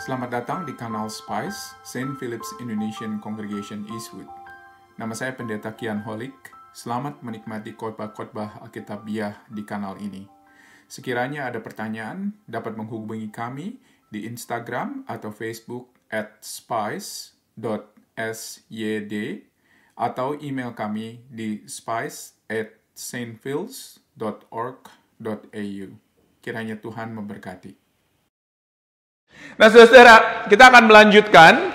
Selamat datang di kanal Spice, St. Philip's Indonesian Congregation Eastwood. Nama saya Pendeta Kian Holik. Selamat menikmati khotbah-khotbah Alkitabiah di kanal ini. Sekiranya ada pertanyaan, dapat menghubungi kami di Instagram atau Facebook @spice.syd atau email kami di spice@stphils.org.au. Kiranya Tuhan memberkati. Nah, saudara-saudara, kita akan melanjutkan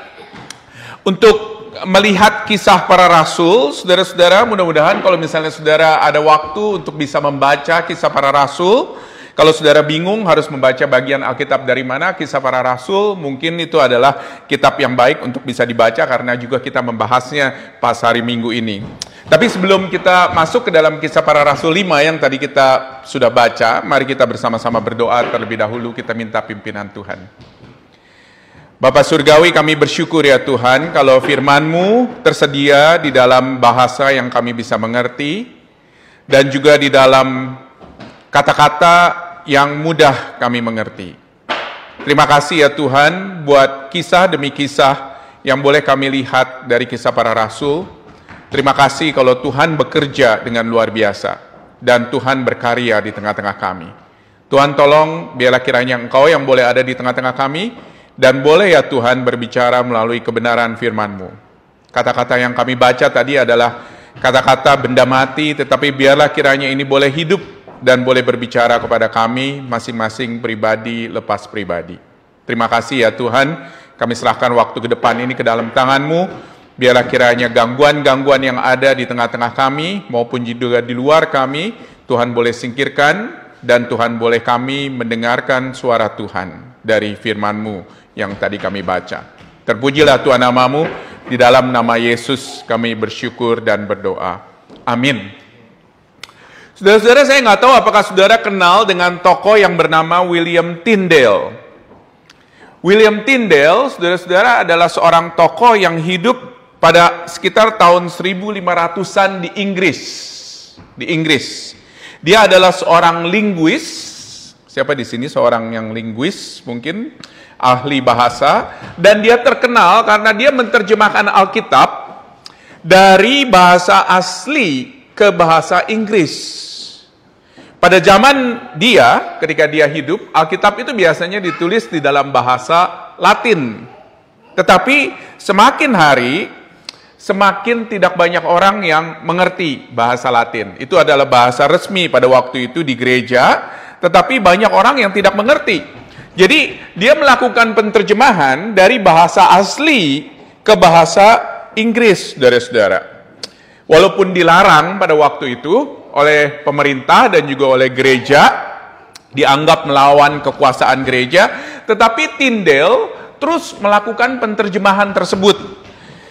untuk melihat kisah para rasul. Saudara-saudara, mudah-mudahan kalau misalnya saudara ada waktu untuk bisa membaca kisah para rasul. Kalau saudara bingung harus membaca bagian Alkitab dari mana, kisah para rasul, mungkin itu adalah kitab yang baik untuk bisa dibaca karena juga kita membahasnya pas hari Minggu ini. Tapi sebelum kita masuk ke dalam kisah para rasul 5 yang tadi kita sudah baca, mari kita bersama-sama berdoa terlebih dahulu, kita minta pimpinan Tuhan. Bapa Surgawi, kami bersyukur ya Tuhan kalau firman-Mu tersedia di dalam bahasa yang kami bisa mengerti dan juga di dalam kata-kata yang mudah kami mengerti. Terima kasih ya Tuhan buat kisah demi kisah yang boleh kami lihat dari kisah para rasul. Terima kasih kalau Tuhan bekerja dengan luar biasa dan Tuhan berkarya di tengah-tengah kami. Tuhan tolong biarlah kiranya Engkau yang boleh ada di tengah-tengah kami dan boleh ya Tuhan berbicara melalui kebenaran firman-Mu. Kata-kata yang kami baca tadi adalah kata-kata benda mati, tetapi biarlah kiranya ini boleh hidup dan boleh berbicara kepada kami masing-masing pribadi lepas pribadi. Terima kasih ya Tuhan, kami serahkan waktu ke depan ini ke dalam tangan-Mu. Biarlah kiranya gangguan-gangguan yang ada di tengah-tengah kami maupun juga di luar kami, Tuhan boleh singkirkan dan Tuhan boleh kami mendengarkan suara Tuhan dari firman-Mu yang tadi kami baca. Terpujilah Tuhan nama-Mu, di dalam nama Yesus kami bersyukur dan berdoa. Amin. Saudara-saudara, saya nggak tahu apakah saudara kenal dengan tokoh yang bernama William Tyndale. William Tyndale, saudara-saudara, adalah seorang tokoh yang hidup pada sekitar tahun 1500-an di Inggris. Dia adalah seorang linguis. Siapa di sini seorang yang linguis mungkin? Ahli bahasa, dan dia terkenal karena dia menerjemahkan Alkitab dari bahasa asli ke bahasa Inggris. Pada zaman dia, ketika dia hidup, Alkitab itu biasanya ditulis di dalam bahasa Latin. Tetapi semakin hari, semakin tidak banyak orang yang mengerti bahasa Latin. Itu adalah bahasa resmi pada waktu itu di gereja, tetapi banyak orang yang tidak mengerti. Jadi dia melakukan penerjemahan dari bahasa asli ke bahasa Inggris, saudara-saudara. Walaupun dilarang pada waktu itu oleh pemerintah dan juga oleh gereja, dianggap melawan kekuasaan gereja, tetapi Tyndale terus melakukan penerjemahan tersebut.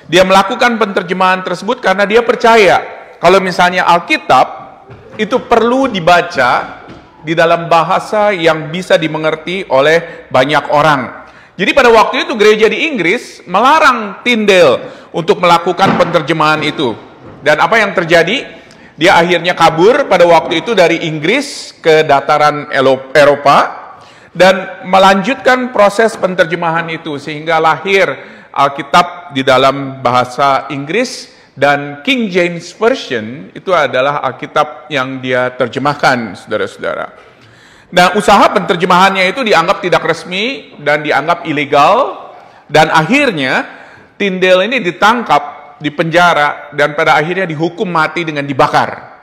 Dia melakukan penerjemahan tersebut karena dia percaya kalau misalnya Alkitab itu perlu dibaca di dalam bahasa yang bisa dimengerti oleh banyak orang. Jadi pada waktu itu gereja di Inggris melarang Tyndale untuk melakukan penerjemahan itu. Dan apa yang terjadi? Dia akhirnya kabur pada waktu itu dari Inggris ke dataran Eropa dan melanjutkan proses penerjemahan itu sehingga lahir Alkitab di dalam bahasa Inggris. Dan King James Version itu adalah Alkitab yang dia terjemahkan, saudara-saudara. Nah, usaha penerjemahannya itu dianggap tidak resmi dan dianggap ilegal. Dan akhirnya Tyndale ini ditangkap, dipenjara, dan pada akhirnya dihukum mati dengan dibakar.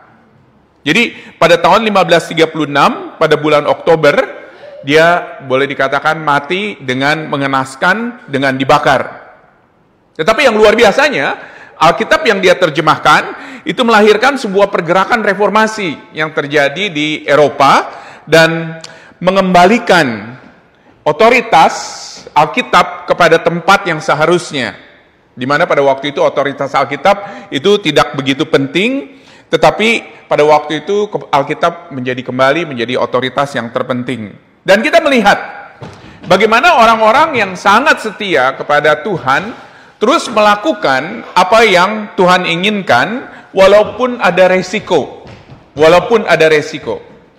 Jadi pada tahun 1536, pada bulan Oktober, dia boleh dikatakan mati dengan mengenaskan, dengan dibakar. Tetapi yang luar biasanya, Alkitab yang dia terjemahkan itu melahirkan sebuah pergerakan reformasi yang terjadi di Eropa dan mengembalikan otoritas Alkitab kepada tempat yang seharusnya. Di mana pada waktu itu otoritas Alkitab itu tidak begitu penting, tetapi pada waktu itu Alkitab kembali menjadi otoritas yang terpenting. Dan kita melihat bagaimana orang-orang yang sangat setia kepada Tuhan terus melakukan apa yang Tuhan inginkan walaupun ada resiko.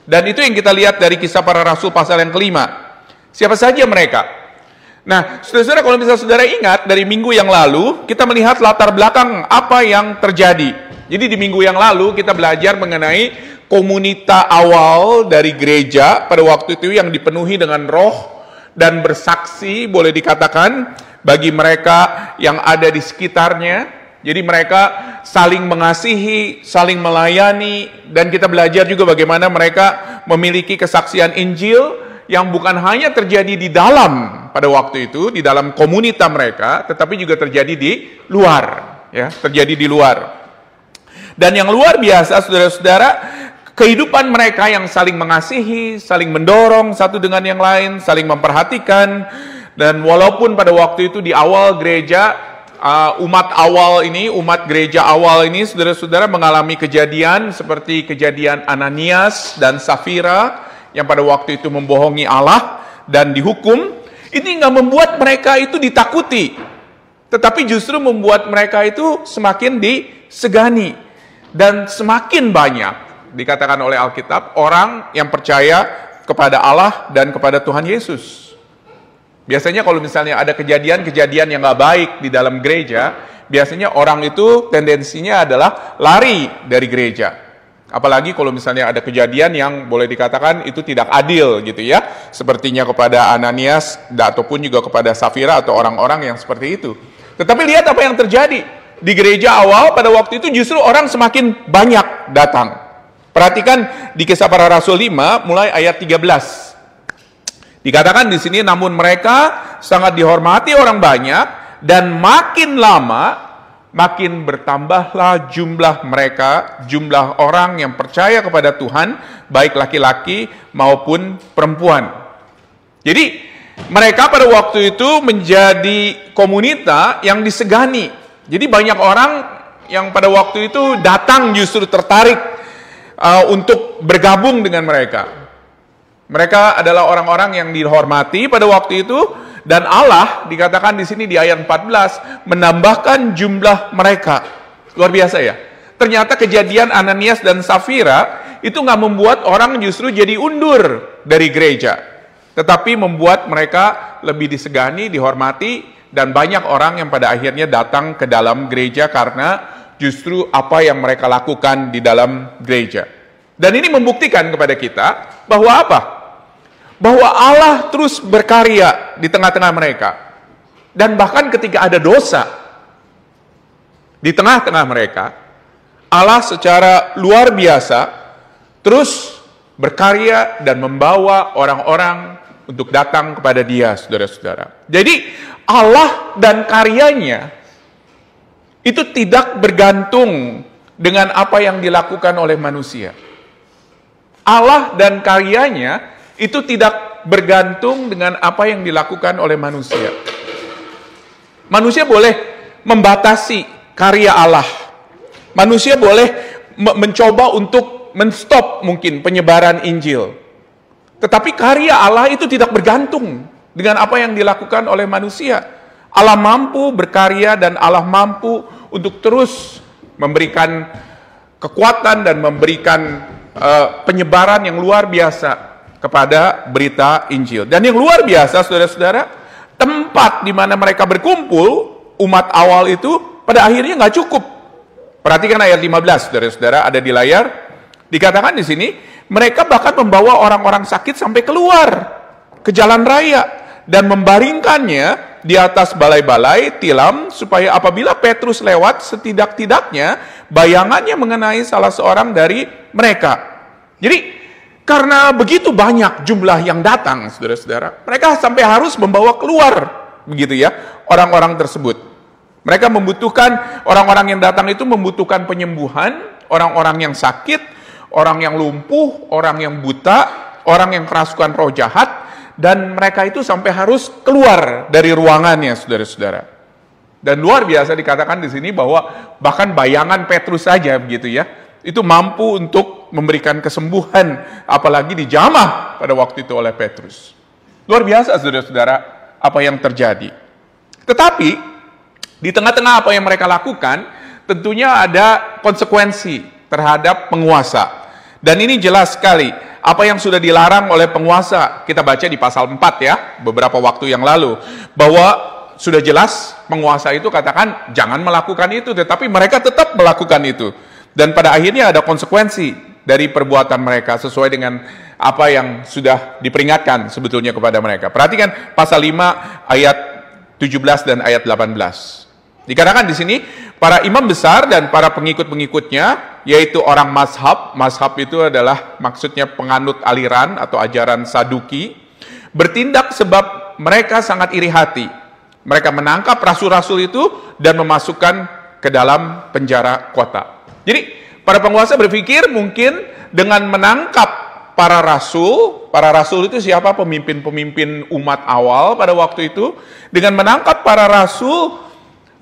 Dan itu yang kita lihat dari kisah para rasul pasal yang kelima. Siapa saja mereka? Nah, saudara-saudara, kalau misalnya saudara ingat dari minggu yang lalu, kita melihat latar belakang apa yang terjadi. Jadi di minggu yang lalu kita belajar mengenai komunitas awal dari gereja pada waktu itu yang dipenuhi dengan roh dan bersaksi, boleh dikatakan, bagi mereka yang ada di sekitarnya. Jadi mereka saling mengasihi, saling melayani, dan kita belajar juga bagaimana mereka memiliki kesaksian Injil yang bukan hanya terjadi di dalam pada waktu itu, di dalam komunitas mereka, tetapi juga terjadi di luar, ya, terjadi di luar. Dan yang luar biasa, saudara-saudara, kehidupan mereka yang saling mengasihi, saling mendorong satu dengan yang lain, saling memperhatikan, dan walaupun pada waktu itu di awal gereja, umat gereja awal ini, saudara-saudara, mengalami kejadian seperti kejadian Ananias dan Safira yang pada waktu itu membohongi Allah dan dihukum. Ini nggak membuat mereka itu ditakuti, tetapi justru membuat mereka itu semakin disegani. Dan semakin banyak, dikatakan oleh Alkitab, orang yang percaya kepada Allah dan kepada Tuhan Yesus. Biasanya kalau misalnya ada kejadian-kejadian yang nggak baik di dalam gereja, biasanya orang itu tendensinya adalah lari dari gereja. Apalagi kalau misalnya ada kejadian yang boleh dikatakan itu tidak adil gitu ya. Sepertinya kepada Ananias ataupun juga kepada Safira atau orang-orang yang seperti itu. Tetapi lihat apa yang terjadi. Di gereja awal pada waktu itu justru orang semakin banyak datang. Perhatikan di Kisah Para Rasul 5 mulai ayat 13. Dikatakan di sini, namun mereka sangat dihormati orang banyak, dan makin lama, makin bertambahlah jumlah mereka, jumlah orang yang percaya kepada Tuhan, baik laki-laki maupun perempuan. Jadi, mereka pada waktu itu menjadi komunitas yang disegani. Jadi banyak orang yang pada waktu itu datang justru tertarik untuk bergabung dengan mereka. Mereka adalah orang-orang yang dihormati pada waktu itu, dan Allah dikatakan di sini di ayat 14 menambahkan jumlah mereka. Luar biasa ya. Ternyata kejadian Ananias dan Safira itu nggak membuat orang justru jadi undur dari gereja, tetapi membuat mereka lebih disegani, dihormati, dan banyak orang yang pada akhirnya datang ke dalam gereja karena justru apa yang mereka lakukan di dalam gereja. Dan ini membuktikan kepada kita bahwa apa? Bahwa Allah terus berkarya di tengah-tengah mereka. Dan bahkan ketika ada dosa di tengah-tengah mereka, Allah secara luar biasa terus berkarya dan membawa orang-orang untuk datang kepada Dia, saudara-saudara. Jadi Allah dan karyanya itu tidak bergantung dengan apa yang dilakukan oleh manusia. Allah dan karyanya itu tidak bergantung dengan apa yang dilakukan oleh manusia. Manusia boleh membatasi karya Allah. Manusia boleh mencoba untuk menstop mungkin penyebaran Injil. Tetapi karya Allah itu tidak bergantung dengan apa yang dilakukan oleh manusia. Allah mampu berkarya dan Allah mampu untuk terus memberikan kekuatan dan memberikan penyebaran yang luar biasa kepada berita Injil. Dan yang luar biasa, saudara-saudara, tempat di mana mereka berkumpul, umat awal itu pada akhirnya nggak cukup. Perhatikan ayat 15, saudara-saudara, ada di layar. Dikatakan di sini, mereka bahkan membawa orang-orang sakit sampai keluar ke jalan raya dan membaringkannya di atas balai-balai tilam, supaya apabila Petrus lewat, setidak-tidaknya bayangannya mengenai salah seorang dari mereka. Jadi karena begitu banyak jumlah yang datang, saudara-saudara, mereka sampai harus membawa keluar, begitu ya, orang-orang tersebut. Mereka membutuhkan, orang-orang yang datang itu membutuhkan penyembuhan, orang-orang yang sakit, orang yang lumpuh, orang yang buta, orang yang kerasukan roh jahat, dan mereka itu sampai harus keluar dari ruangannya, saudara-saudara. Dan luar biasa dikatakan di sini bahwa bahkan bayangan Petrus saja, begitu ya, itu mampu untuk memberikan kesembuhan, apalagi dijamah pada waktu itu oleh Petrus. Luar biasa, saudara-saudara, apa yang terjadi. Tetapi di tengah-tengah apa yang mereka lakukan, tentunya ada konsekuensi terhadap penguasa. Dan ini jelas sekali, apa yang sudah dilarang oleh penguasa. Kita baca di pasal 4 ya, beberapa waktu yang lalu, bahwa sudah jelas penguasa itu katakan jangan melakukan itu, tetapi mereka tetap melakukan itu. Dan pada akhirnya ada konsekuensi dari perbuatan mereka sesuai dengan apa yang sudah diperingatkan sebetulnya kepada mereka. Perhatikan pasal 5 ayat 17 dan ayat 18. Dikatakan di sini, para imam besar dan para pengikut-pengikutnya, yaitu orang mazhab. Mazhab itu adalah maksudnya penganut aliran atau ajaran Saduki, bertindak sebab mereka sangat iri hati. Mereka menangkap rasul-rasul itu dan memasukkan ke dalam penjara kota. Jadi, para penguasa berpikir mungkin dengan menangkap para rasul itu siapa? Pemimpin-pemimpin umat awal pada waktu itu. Dengan menangkap para rasul,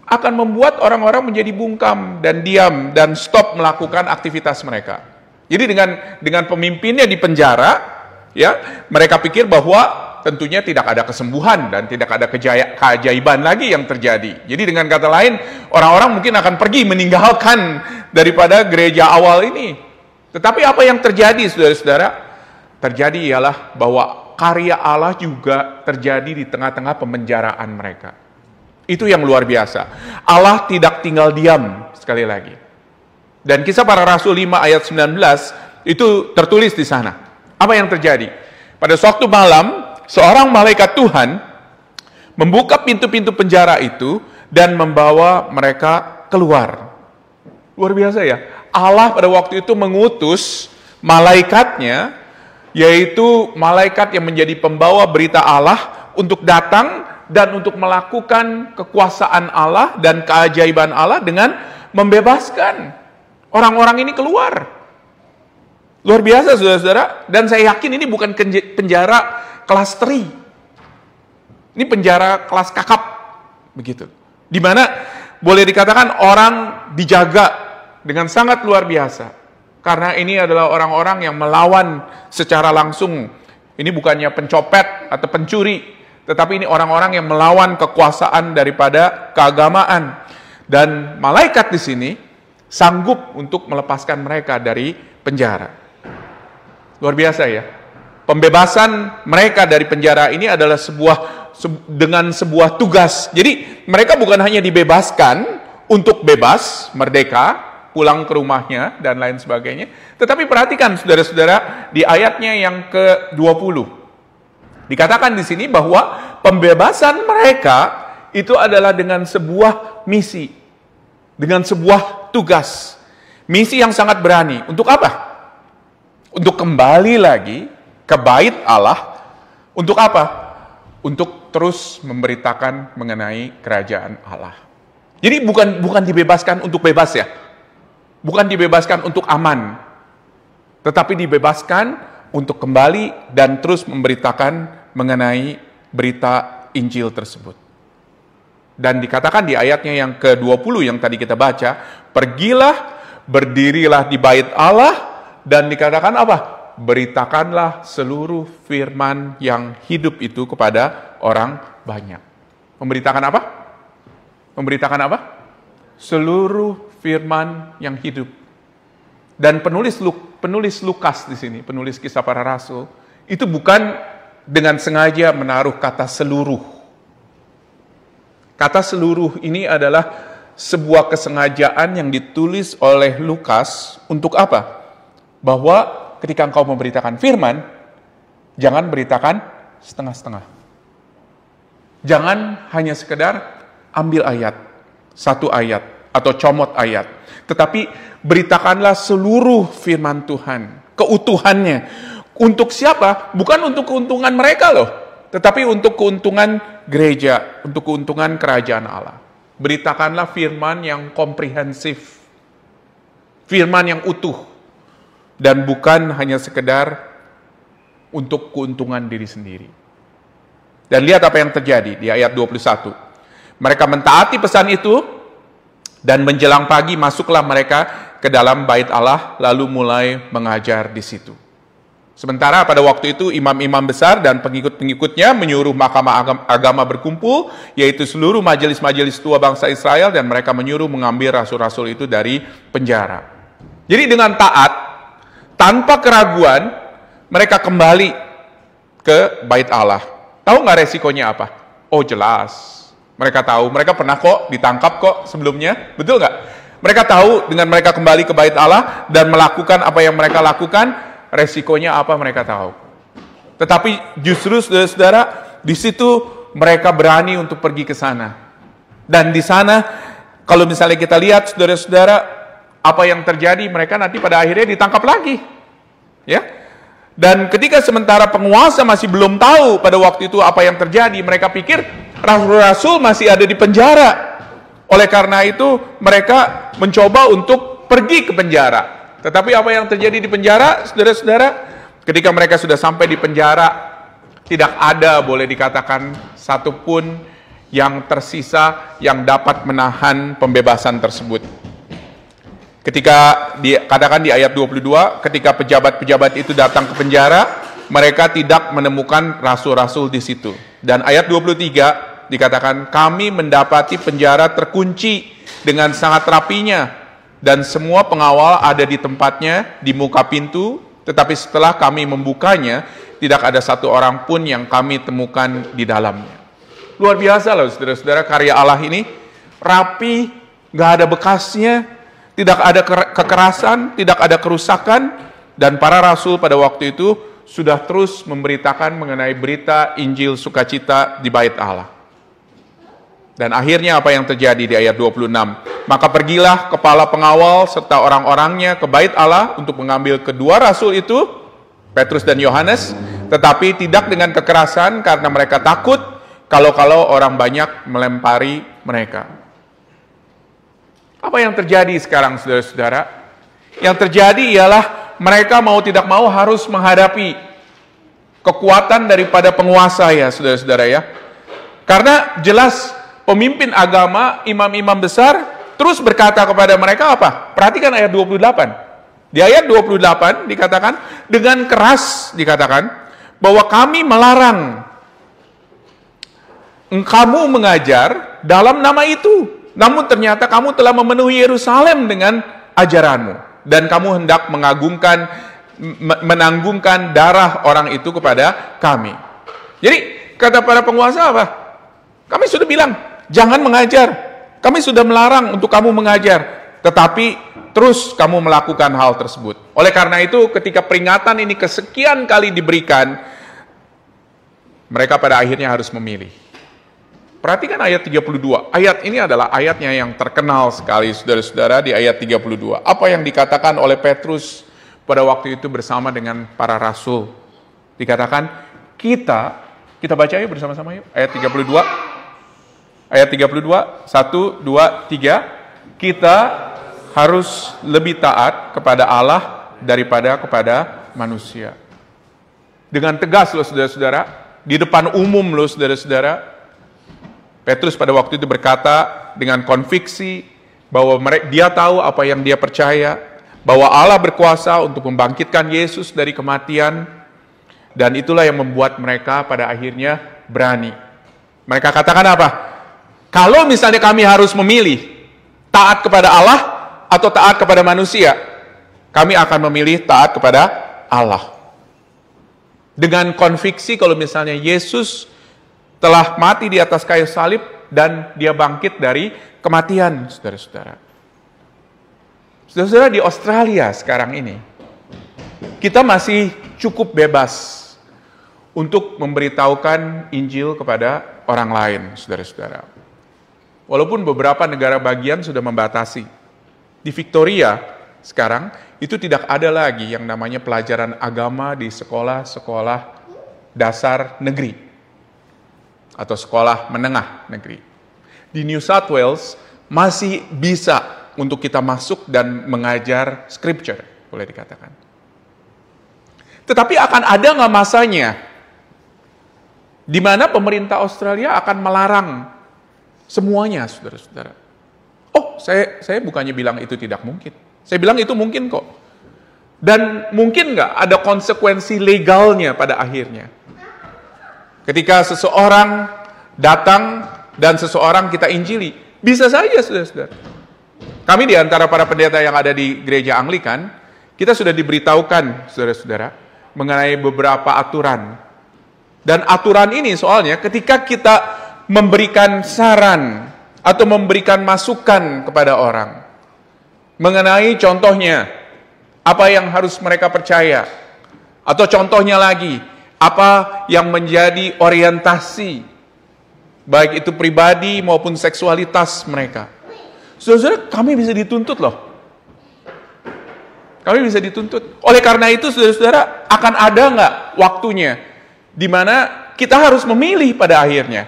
akan membuat orang-orang menjadi bungkam dan diam dan stop melakukan aktivitas mereka. Jadi dengan pemimpinnya di penjara, ya, mereka pikir bahwa tentunya tidak ada kesembuhan dan tidak ada keajaiban lagi yang terjadi. Jadi dengan kata lain, orang-orang mungkin akan pergi meninggalkan daripada gereja awal ini. Tetapi apa yang terjadi, saudara-saudara? Terjadi ialah bahwa karya Allah juga terjadi di tengah-tengah pemenjaraan mereka. Itu yang luar biasa. Allah tidak tinggal diam, sekali lagi. Dan kisah para rasul 5 ayat 19 itu tertulis di sana. Apa yang terjadi? Pada suatu malam, seorang malaikat Tuhan membuka pintu-pintu penjara itu dan membawa mereka keluar. Luar biasa ya. Allah pada waktu itu mengutus malaikatnya, yaitu malaikat yang menjadi pembawa berita Allah untuk datang dan untuk melakukan kekuasaan Allah dan keajaiban Allah dengan membebaskan orang-orang ini keluar. Luar biasa, saudara-saudara. Dan saya yakin ini bukan penjara kelas teri. Ini penjara kelas kakap. Begitu. Di mana boleh dikatakan orang dijaga dengan sangat luar biasa. Karena ini adalah orang-orang yang melawan secara langsung. Ini bukannya pencopet atau pencuri, tetapi ini orang-orang yang melawan kekuasaan daripada keagamaan. Dan malaikat di sini sanggup untuk melepaskan mereka dari penjara. Luar biasa ya. Pembebasan mereka dari penjara ini adalah dengan sebuah tugas. Jadi mereka bukan hanya dibebaskan untuk bebas, merdeka, pulang ke rumahnya, dan lain sebagainya. Tetapi perhatikan saudara-saudara di ayatnya yang ke-20. Dikatakan di sini bahwa pembebasan mereka itu adalah dengan sebuah misi, dengan sebuah tugas. Misi yang sangat berani. Untuk apa? Untuk kembali lagi ke bait Allah. Untuk apa? Untuk terus memberitakan mengenai kerajaan Allah. Jadi bukan dibebaskan untuk bebas ya. Bukan dibebaskan untuk aman. Tetapi dibebaskan untuk kembali dan terus memberitakan mengenai berita Injil tersebut. Dan dikatakan di ayatnya yang ke-20 yang tadi kita baca, pergilah, berdirilah di bait Allah, dan dikatakan apa? Beritakanlah seluruh firman yang hidup itu kepada orang banyak. Memberitakan apa? Memberitakan apa? Seluruh firman yang hidup. Dan penulis Lukas di sini, penulis kisah para rasul, itu bukan dengan sengaja menaruh kata seluruh. Kata seluruh ini adalah sebuah kesengajaan yang ditulis oleh Lukas untuk apa? Bahwa ketika engkau memberitakan firman, jangan beritakan setengah-setengah. Jangan hanya sekedar ambil ayat, satu ayat, atau comot ayat. Tetapi beritakanlah seluruh firman Tuhan, keutuhannya. Untuk siapa? Bukan untuk keuntungan mereka loh, tetapi untuk keuntungan gereja, untuk keuntungan kerajaan Allah. Beritakanlah firman yang komprehensif, firman yang utuh, dan bukan hanya sekedar untuk keuntungan diri sendiri. Dan lihat apa yang terjadi di ayat 21. Mereka mentaati pesan itu, dan menjelang pagi masuklah mereka ke dalam bait Allah, lalu mulai mengajar di situ. Sementara pada waktu itu imam-imam besar dan pengikut-pengikutnya menyuruh mahkamah agama berkumpul, yaitu seluruh majelis-majelis tua bangsa Israel, dan mereka menyuruh mengambil rasul-rasul itu dari penjara. Jadi dengan taat, tanpa keraguan, mereka kembali ke bait Allah. Tahu nggak resikonya apa? Oh jelas. Mereka tahu, mereka pernah kok ditangkap kok sebelumnya, betul nggak? Mereka tahu dengan mereka kembali ke bait Allah dan melakukan apa yang mereka lakukan, resikonya apa mereka tahu. Tetapi justru saudara-saudara, di situ mereka berani untuk pergi ke sana. Dan di sana, kalau misalnya kita lihat saudara-saudara, apa yang terjadi, mereka nanti pada akhirnya ditangkap lagi. Ya. Dan ketika sementara penguasa masih belum tahu pada waktu itu apa yang terjadi, mereka pikir rasul-rasul masih ada di penjara. Oleh karena itu, mereka mencoba untuk pergi ke penjara. Tetapi apa yang terjadi di penjara, saudara-saudara? Ketika mereka sudah sampai di penjara, tidak ada, boleh dikatakan, satupun yang tersisa yang dapat menahan pembebasan tersebut. Ketika dikatakan di ayat 22, ketika pejabat-pejabat itu datang ke penjara, mereka tidak menemukan rasul-rasul di situ. Dan ayat 23 dikatakan, kami mendapati penjara terkunci dengan sangat rapinya, dan semua pengawal ada di tempatnya di muka pintu, tetapi setelah kami membukanya, tidak ada satu orang pun yang kami temukan di dalamnya. Luar biasa loh saudara-saudara, karya Allah ini rapi, gak ada bekasnya, tidak ada kekerasan, tidak ada kerusakan, dan para rasul pada waktu itu sudah terus memberitakan mengenai berita Injil sukacita di bait Allah. Dan akhirnya apa yang terjadi di ayat 26? Maka pergilah kepala pengawal serta orang-orangnya ke bait Allah untuk mengambil kedua rasul itu, Petrus dan Yohanes, tetapi tidak dengan kekerasan karena mereka takut kalau-kalau orang banyak melempari mereka. Apa yang terjadi sekarang saudara-saudara? Yang terjadi ialah mereka mau tidak mau harus menghadapi kekuatan daripada penguasa ya saudara-saudara ya. Karena jelas pemimpin agama, imam-imam besar terus berkata kepada mereka apa? Perhatikan ayat 28. Di ayat 28 dikatakan, dengan keras dikatakan bahwa kami melarang kamu mengajar dalam nama itu. Namun ternyata kamu telah memenuhi Yerusalem dengan ajaranmu. Dan kamu hendak menanggungkan darah orang itu kepada kami. Jadi kata para penguasa apa? Kami sudah bilang, jangan mengajar. Kami sudah melarang untuk kamu mengajar. Tetapi terus kamu melakukan hal tersebut. Oleh karena itu ketika peringatan ini kesekian kali diberikan, mereka pada akhirnya harus memilih. Perhatikan ayat 32. Ayat ini adalah ayatnya yang terkenal sekali, saudara-saudara, di ayat 32. Apa yang dikatakan oleh Petrus pada waktu itu bersama dengan para rasul? Dikatakan, kita baca yuk bersama-sama yuk. Ayat 32. Ayat 32, 1, 2, 3. Kita harus lebih taat kepada Allah daripada kepada manusia. Dengan tegas loh saudara-saudara, di depan umum loh saudara-saudara, Petrus pada waktu itu berkata dengan konviksi bahwa dia tahu apa yang dia percaya, bahwa Allah berkuasa untuk membangkitkan Yesus dari kematian, dan itulah yang membuat mereka pada akhirnya berani. Mereka katakan apa? Kalau misalnya kami harus memilih taat kepada Allah atau taat kepada manusia, kami akan memilih taat kepada Allah. Dengan konviksi kalau misalnya Yesus telah mati di atas kayu salib dan dia bangkit dari kematian, saudara-saudara. Saudara-saudara, di Australia sekarang ini, kita masih cukup bebas untuk memberitahukan Injil kepada orang lain, saudara-saudara. Walaupun beberapa negara bagian sudah membatasi. Di Victoria sekarang, itu tidak ada lagi yang namanya pelajaran agama di sekolah-sekolah dasar negeri atau sekolah menengah negeri. Di New South Wales masih bisa untuk kita masuk dan mengajar scripture, boleh dikatakan. Tetapi akan ada nggak masanya di mana pemerintah Australia akan melarang semuanya, saudara-saudara? Oh, saya bukannya bilang itu tidak mungkin. Saya bilang itu mungkin kok. Dan mungkin nggak ada konsekuensi legalnya pada akhirnya. Ketika seseorang datang dan seseorang kita injili, bisa saja saudara-saudara. Kami di antara para pendeta yang ada di gereja Anglikan, kita sudah diberitahukan saudara-saudara, mengenai beberapa aturan. Dan aturan ini soalnya ketika kita memberikan saran atau memberikan masukan kepada orang mengenai contohnya apa yang harus mereka percaya, atau contohnya lagi apa yang menjadi orientasi baik itu pribadi maupun seksualitas mereka. Saudara-saudara, kami bisa dituntut loh. Kami bisa dituntut. Oleh karena itu, saudara-saudara, akan ada nggak waktunya di mana kita harus memilih pada akhirnya.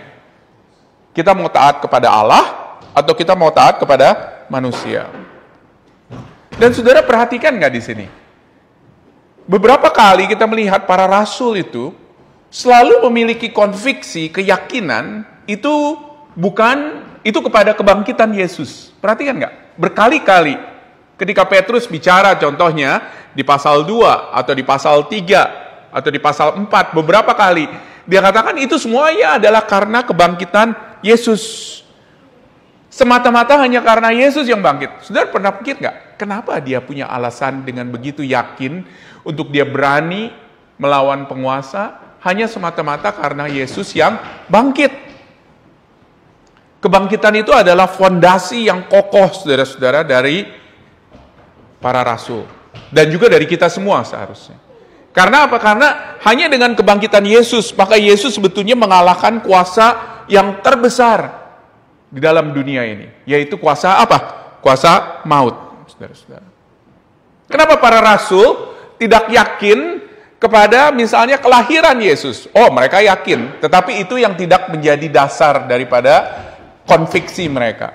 Kita mau taat kepada Allah atau kita mau taat kepada manusia. Dan saudara perhatikan nggak di sini? Beberapa kali kita melihat para rasul itu selalu memiliki konviksi, keyakinan itu kepada kebangkitan Yesus. Perhatikan nggak? Berkali-kali ketika Petrus bicara contohnya di pasal 2 atau di pasal 3 atau di pasal 4, beberapa kali dia katakan itu semuanya adalah karena kebangkitan Yesus. Semata-mata hanya karena Yesus yang bangkit. Saudara pernah pikir nggak? Kenapa dia punya alasan dengan begitu yakin untuk dia berani melawan penguasa hanya semata-mata karena Yesus yang bangkit? Kebangkitan itu adalah fondasi yang kokoh, saudara-saudara, dari para rasul. Dan juga dari kita semua seharusnya. Karena apa? Karena hanya dengan kebangkitan Yesus, maka Yesus sebetulnya mengalahkan kuasa yang terbesar di dalam dunia ini. Yaitu kuasa apa? Kuasa maut, saudara-saudara. Kenapa para rasul tidak yakin kepada misalnya kelahiran Yesus? Oh, mereka yakin, tetapi itu yang tidak menjadi dasar daripada konviksi mereka.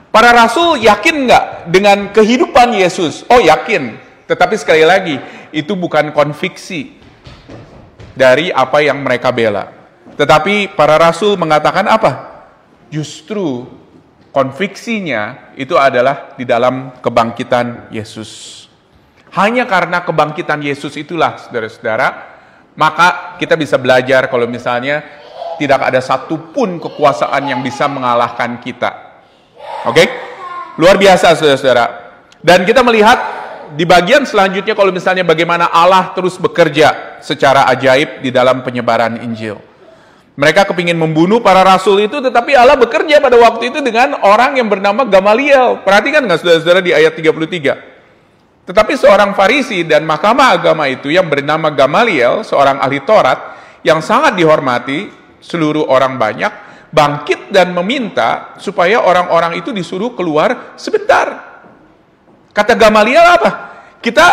Para rasul yakin nggak dengan kehidupan Yesus? Oh, yakin. Tetapi sekali lagi, itu bukan konviksi dari apa yang mereka bela. Tetapi para rasul mengatakan apa? Justru konviksinya itu adalah di dalam kebangkitan Yesus. Hanya karena kebangkitan Yesus itulah, saudara-saudara, maka kita bisa belajar kalau misalnya tidak ada satupun kekuasaan yang bisa mengalahkan kita. Oke? Luar biasa, saudara-saudara. Dan kita melihat di bagian selanjutnya kalau misalnya bagaimana Allah terus bekerja secara ajaib di dalam penyebaran Injil. Mereka kepingin membunuh para rasul itu, tetapi Allah bekerja pada waktu itu dengan orang yang bernama Gamaliel. Perhatikan nggak, saudara-saudara, di ayat 33. Tetapi seorang Farisi dan mahkamah agama itu yang bernama Gamaliel, seorang ahli Taurat, yang sangat dihormati seluruh orang banyak, bangkit dan meminta supaya orang-orang itu disuruh keluar sebentar. Kata Gamaliel apa? Kita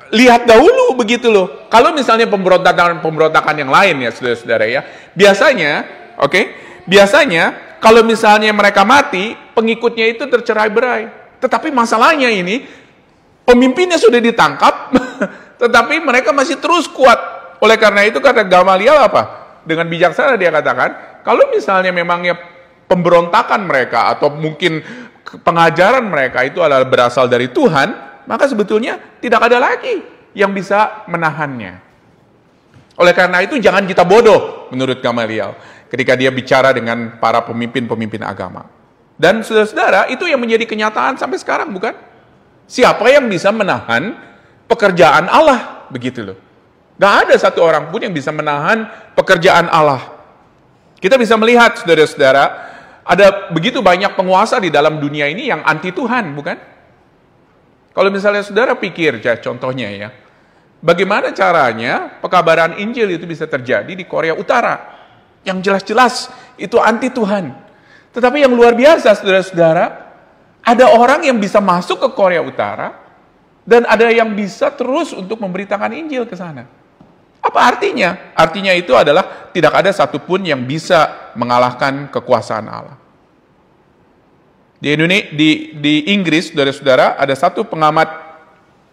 lihat dahulu begitu loh. Kalau misalnya pemberontakan yang lain ya, saudara-saudara ya, biasanya kalau misalnya mereka mati, pengikutnya itu tercerai-berai. Tetapi masalahnya ini, pemimpinnya sudah ditangkap, tetapi mereka masih terus kuat. Oleh karena itu kata Gamaliel apa? Dengan bijaksana dia katakan, kalau misalnya memangnya pemberontakan mereka atau mungkin pengajaran mereka itu adalah berasal dari Tuhan, maka sebetulnya tidak ada lagi yang bisa menahannya. Oleh karena itu jangan kita bodoh menurut Gamaliel ketika dia bicara dengan para pemimpin-pemimpin agama. Dan saudara-saudara, itu yang menjadi kenyataan sampai sekarang, bukan? Siapa yang bisa menahan pekerjaan Allah? Begitu loh. Gak ada satu orang pun yang bisa menahan pekerjaan Allah. Kita bisa melihat, saudara-saudara, ada begitu banyak penguasa di dalam dunia ini yang anti Tuhan, bukan? Kalau misalnya saudara pikir, contohnya ya, bagaimana caranya pekabaran Injil itu bisa terjadi di Korea Utara, yang jelas-jelas itu anti Tuhan. Tetapi yang luar biasa, saudara-saudara, ada orang yang bisa masuk ke Korea Utara, dan ada yang bisa terus untuk memberitakan Injil ke sana. Apa artinya? Artinya itu adalah tidak ada satupun yang bisa mengalahkan kekuasaan Allah. Di Inggris, saudara-saudara, ada satu pengamat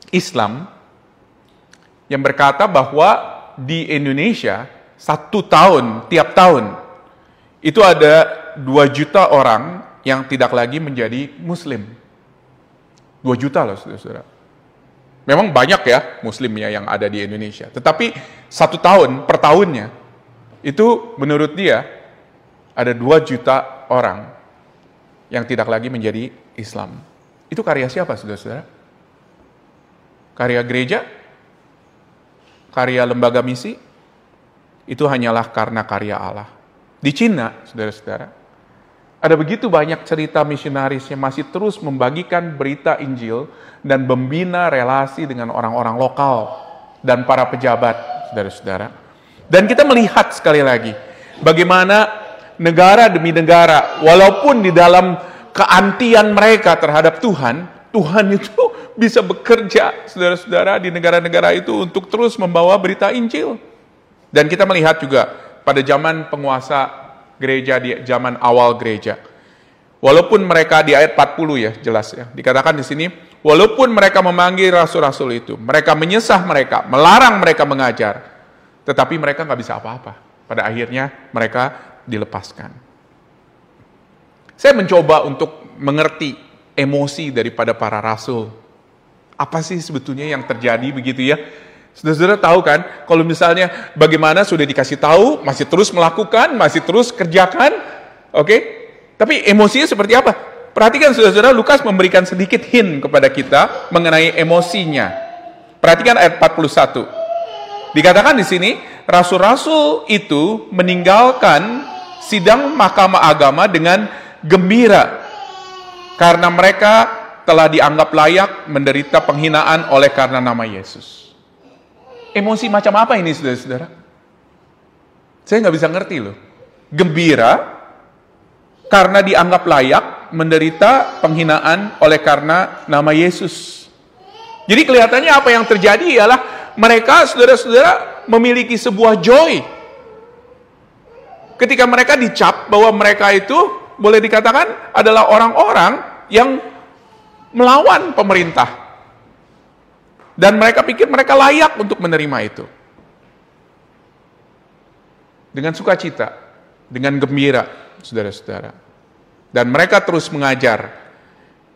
Islam yang berkata bahwa di Indonesia tiap tahun itu ada 2 juta orang yang tidak lagi menjadi Muslim. 2 juta loh, saudara-saudara. Memang banyak ya Muslimnya yang ada di Indonesia. Tetapi 1 tahun per tahunnya itu menurut dia ada 2 juta orang yang tidak lagi menjadi Islam. Itu karya siapa, saudara-saudara? Karya gereja? karya lembaga misi, itu hanyalah karena karya Allah. Di Cina, saudara-saudara, ada begitu banyak cerita misionaris yang masih terus membagikan berita Injil dan membina relasi dengan orang-orang lokal dan para pejabat, saudara-saudara. Dan kita melihat sekali lagi, bagaimana negara demi negara, walaupun di dalam keantian mereka terhadap Tuhan, Tuhan itu bisa bekerja, saudara-saudara, di negara-negara itu untuk terus membawa berita Injil. Dan kita melihat juga pada zaman penguasa gereja, di zaman awal gereja. Walaupun mereka di ayat 40 ya, jelas ya, dikatakan di sini, walaupun mereka memanggil rasul-rasul itu, mereka menyesah mereka, melarang mereka mengajar, tetapi mereka nggak bisa apa-apa. Pada akhirnya mereka dilepaskan. Saya mencoba untuk mengerti emosi daripada para rasul. Apa sih sebetulnya yang terjadi begitu ya? Saudara-saudara tahu kan, kalau misalnya bagaimana sudah dikasih tahu, masih terus melakukan, masih terus kerjakan, oke? Tapi emosinya seperti apa? Perhatikan saudara-saudara, Lukas memberikan sedikit hint kepada kita mengenai emosinya. Perhatikan ayat 41. Dikatakan di sini, rasul-rasul itu meninggalkan sidang mahkamah agama dengan gembira karena mereka telah dianggap layak menderita penghinaan oleh karena nama Yesus. Emosi macam apa ini, saudara-saudara? Saya nggak bisa ngerti loh. Gembira karena dianggap layak menderita penghinaan oleh karena nama Yesus. Jadi kelihatannya apa yang terjadi ialah mereka, saudara-saudara, memiliki sebuah joy. Ketika mereka dicap bahwa mereka itu boleh dikatakan adalah orang-orang yang melawan pemerintah. Dan mereka pikir mereka layak untuk menerima itu. Dengan sukacita, dengan gembira, saudara-saudara. Dan mereka terus mengajar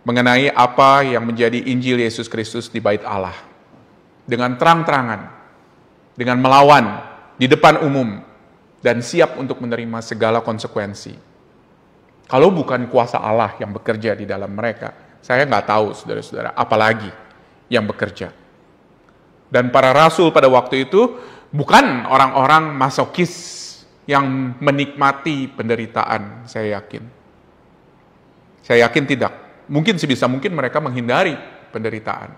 mengenai apa yang menjadi Injil Yesus Kristus di bait Allah. Dengan terang-terangan, dengan melawan di depan umum, dan siap untuk menerima segala konsekuensi. Kalau bukan kuasa Allah yang bekerja di dalam mereka, saya nggak tahu, saudara-saudara, apalagi yang bekerja. Dan para rasul pada waktu itu bukan orang-orang masokis yang menikmati penderitaan, saya yakin. Saya yakin tidak. Mungkin sebisa mungkin mereka menghindari penderitaan.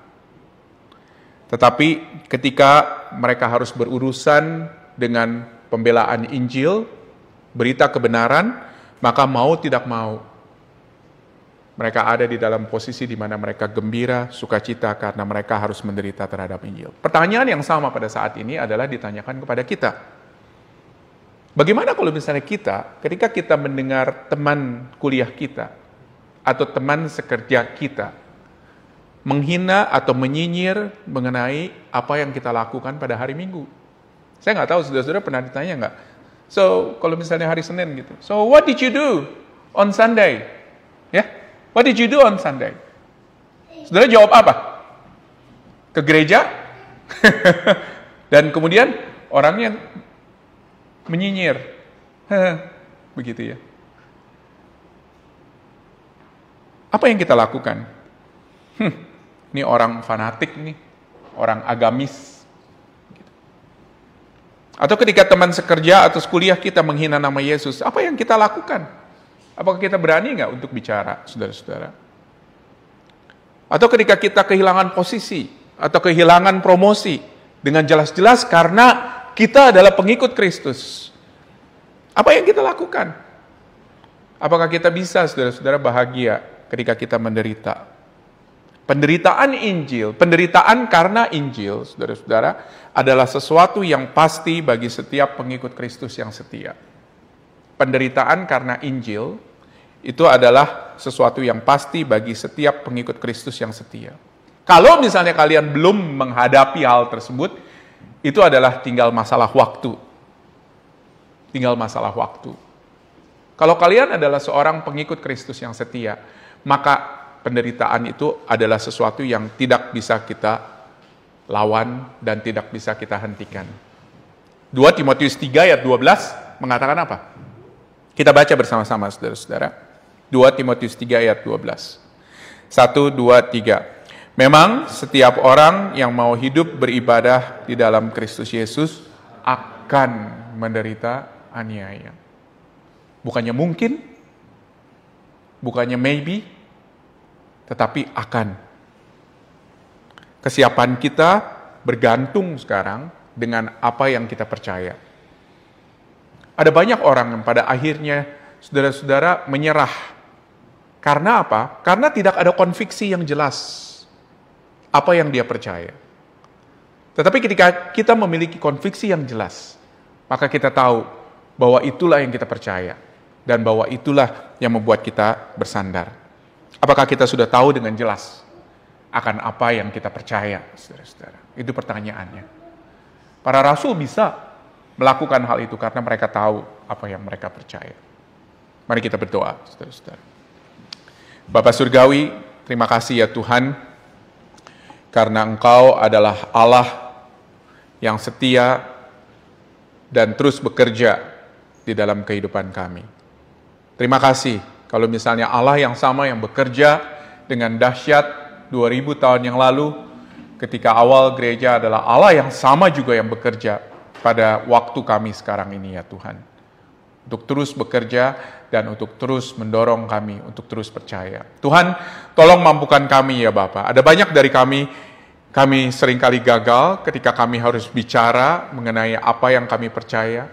Tetapi ketika mereka harus berurusan dengan pembelaan Injil, berita kebenaran, maka mau tidak mau, mereka ada di dalam posisi di mana mereka gembira, sukacita karena mereka harus menderita terhadap Injil. Pertanyaan yang sama pada saat ini adalah ditanyakan kepada kita. Bagaimana kalau misalnya kita, ketika kita mendengar teman kuliah kita, atau teman sekerja kita, menghina atau menyinyir mengenai apa yang kita lakukan pada hari Minggu? Saya nggak tahu, saudara-saudara pernah ditanya nggak? So, kalau misalnya hari Senin gitu, so what did you do on Sunday? Ya? What did you do on Sunday? Saudara jawab apa? Ke gereja? Dan kemudian orangnya menyinyir. Begitu ya. Apa yang kita lakukan? Ini orang fanatik nih, orang agamis. Atau ketika teman sekerja atau kuliah kita menghina nama Yesus, apa yang kita lakukan? Apakah kita berani nggak untuk bicara, saudara-saudara? Atau ketika kita kehilangan posisi, atau kehilangan promosi, dengan jelas-jelas karena kita adalah pengikut Kristus, apa yang kita lakukan? Apakah kita bisa, saudara-saudara, bahagia ketika kita menderita? Penderitaan Injil, penderitaan karena Injil, saudara-saudara, adalah sesuatu yang pasti bagi setiap pengikut Kristus yang setia. Penderitaan karena Injil itu adalah sesuatu yang pasti bagi setiap pengikut Kristus yang setia. Kalau misalnya kalian belum menghadapi hal tersebut, itu adalah tinggal masalah waktu. Tinggal masalah waktu. Kalau kalian adalah seorang pengikut Kristus yang setia, maka penderitaan itu adalah sesuatu yang tidak bisa kita lawan dan tidak bisa kita hentikan. 2 Timotius 3 ayat 12 mengatakan apa? Kita baca bersama-sama, saudara-saudara. 2 Timotius 3 ayat 12. 1, 2, 3. Memang setiap orang yang mau hidup beribadah di dalam Kristus Yesus akan menderita aniaya. Bukannya mungkin, bukannya maybe, tetapi akan. Kesiapan kita bergantung sekarang dengan apa yang kita percaya. Ada banyak orang yang pada akhirnya, saudara-saudara, menyerah. Karena apa? Karena tidak ada konviksi yang jelas apa yang dia percaya. Tetapi ketika kita memiliki konviksi yang jelas, maka kita tahu bahwa itulah yang kita percaya dan bahwa itulah yang membuat kita bersandar. Apakah kita sudah tahu dengan jelas akan apa yang kita percaya, saudara-saudara? Itu pertanyaannya. Para rasul bisa melakukan hal itu karena mereka tahu apa yang mereka percaya. Mari kita berdoa, saudara-saudara. Bapa Surgawi, terima kasih ya Tuhan, karena Engkau adalah Allah yang setia dan terus bekerja di dalam kehidupan kami. Terima kasih kalau misalnya Allah yang sama yang bekerja dengan dahsyat 2000 tahun yang lalu, ketika awal gereja adalah Allah yang sama juga yang bekerja pada waktu kami sekarang ini ya Tuhan. Untuk terus bekerja dan untuk terus mendorong kami untuk terus percaya. Tuhan, tolong mampukan kami ya Bapa. Ada banyak dari kami seringkali gagal ketika kami harus bicara mengenai apa yang kami percaya.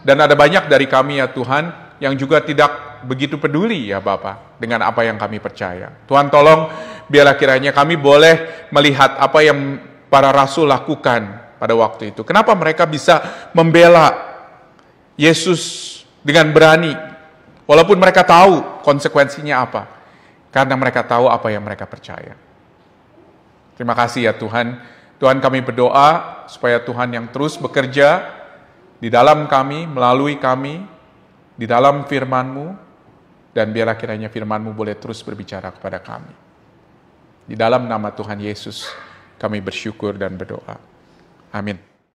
Dan ada banyak dari kami ya Tuhan yang juga tidak begitu peduli ya Bapa dengan apa yang kami percaya. Tuhan tolong biarlah kiranya kami boleh melihat apa yang para rasul lakukan pada waktu itu. Kenapa mereka bisa membela Yesus dengan berani, walaupun mereka tahu konsekuensinya apa, karena mereka tahu apa yang mereka percaya. Terima kasih ya Tuhan. Tuhan, kami berdoa supaya Tuhan yang terus bekerja di dalam kami, melalui kami, di dalam firman-Mu, dan biarlah kiranya firman-Mu boleh terus berbicara kepada kami. Di dalam nama Tuhan Yesus, kami bersyukur dan berdoa. Amin.